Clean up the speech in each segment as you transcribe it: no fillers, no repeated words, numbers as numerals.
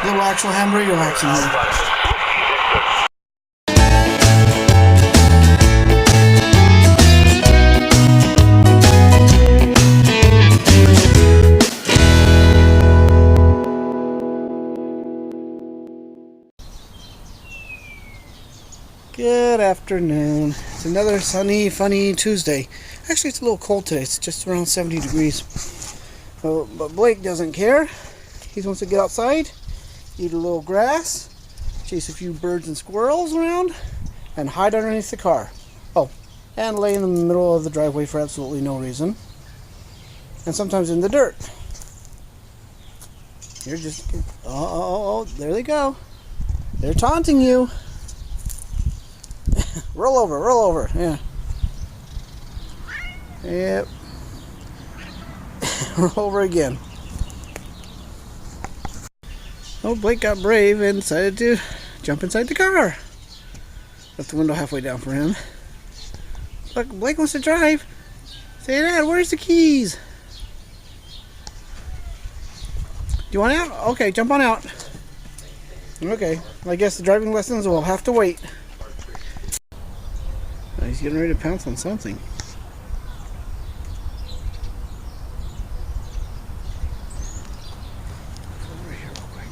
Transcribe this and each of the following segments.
little actual hamburger action here. Good afternoon. It's another sunny, funny Tuesday. Actually, it's a little cold today. It's just around 70 degrees. But Blake doesn't care. He wants to get outside, eat a little grass, chase a few birds and squirrels around, and hide underneath the car. Oh, and lay in the middle of the driveway for absolutely no reason. And sometimes in the dirt. You're just... Oh, there they go. They're taunting you. Roll over, yeah. Yep. Roll over again. Oh, Blake got brave and decided to jump inside the car. Left the window halfway down for him. Look, Blake wants to drive. Say, Dad, where's the keys? Do you want out? Okay, jump on out. Okay, I guess the driving lessons will have to wait. He's getting ready to pounce on something. Over here real quick.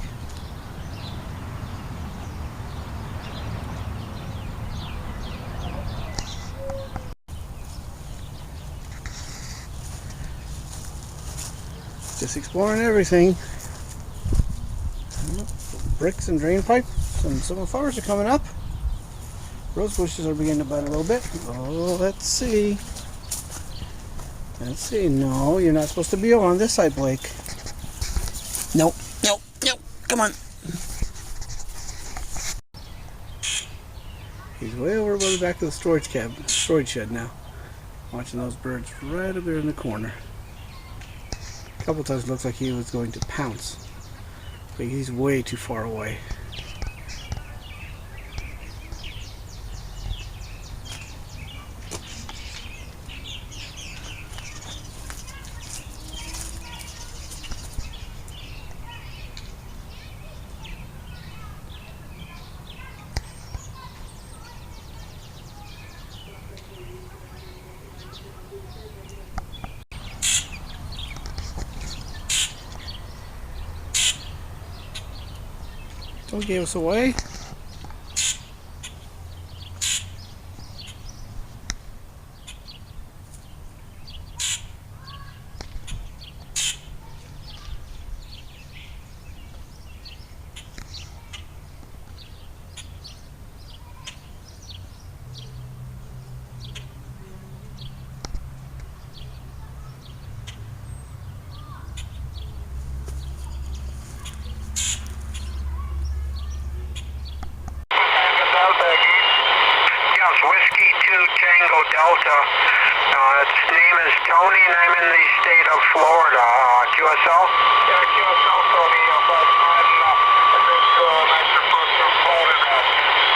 Just exploring everything. Bricks and drain pipes, and some flowers are coming up. Rose bushes are beginning to bud a little bit. Oh, let's see. Let's see. No, you're not supposed to be on this side, Blake. Nope. Come on. He's way over by the back of the storage shed now. Watching those birds right up there in the corner. A couple times it looks like he was going to pounce. But he's way too far away. Don't give us away. Whiskey 2 Tango Delta. Its name is Tony, and I'm in the state of Florida. QSL? Yeah, QSL, Tony. But I'm a big nicer person from Florida.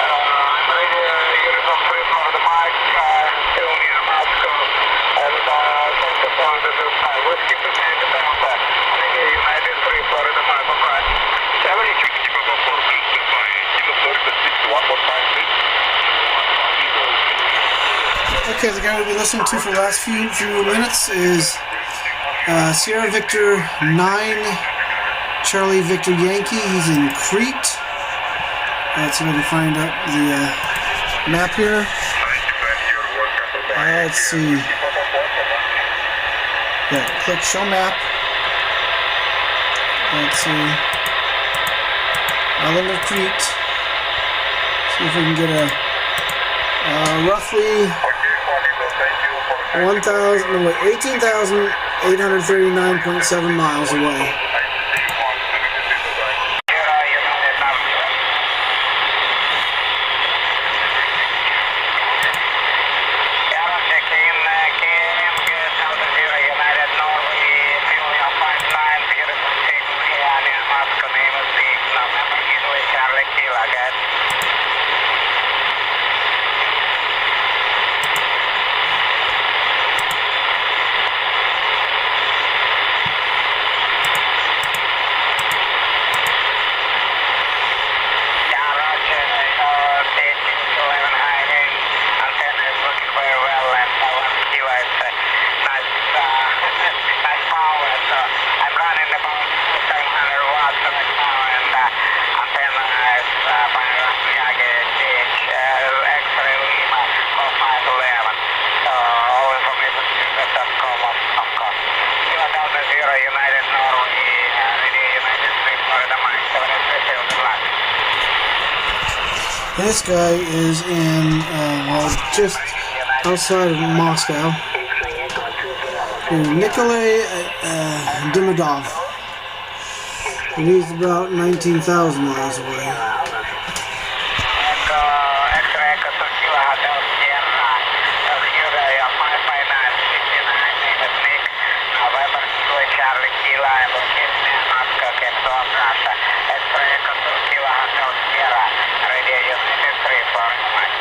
I'm ready to get it up pretty far to Mike, tell me I'm out to go. And thanks for calling to this time. Whiskey 2 Tango Delta. I think United 3 Florida Mike, okay. 73 Kilo 4 Peak, Kilo Florida 6 1 more time, please. Okay, the guy we've been listening to for the last few minutes is Sierra Victor 9, Charlie Victor Yankee. He's in Crete. Let's see if I can find out the map here. Let's see. Yeah, click show map. Let's see. Island of Crete. See if we can get a roughly 18,839.7 miles away. antenna is H, X-ray Lima, 0511. So all information is that call of course. Kilo Delta Zero, United Norway, Radio United States, Florida, Mike, 783 Field, good luck. This guy is in, well, just outside of Moscow. Nikolay Demidov. And he's about 19,000 miles away. X-ray Echo 2 Kilo Hotel Sierra, Hyundai 559, 69, name is Nick, November Kilo Charlie Kilo, and location in Moscow, Kiev, Russia. X-ray Echo 2 Kilo Hotel Sierra, Radio United 3 for Mike.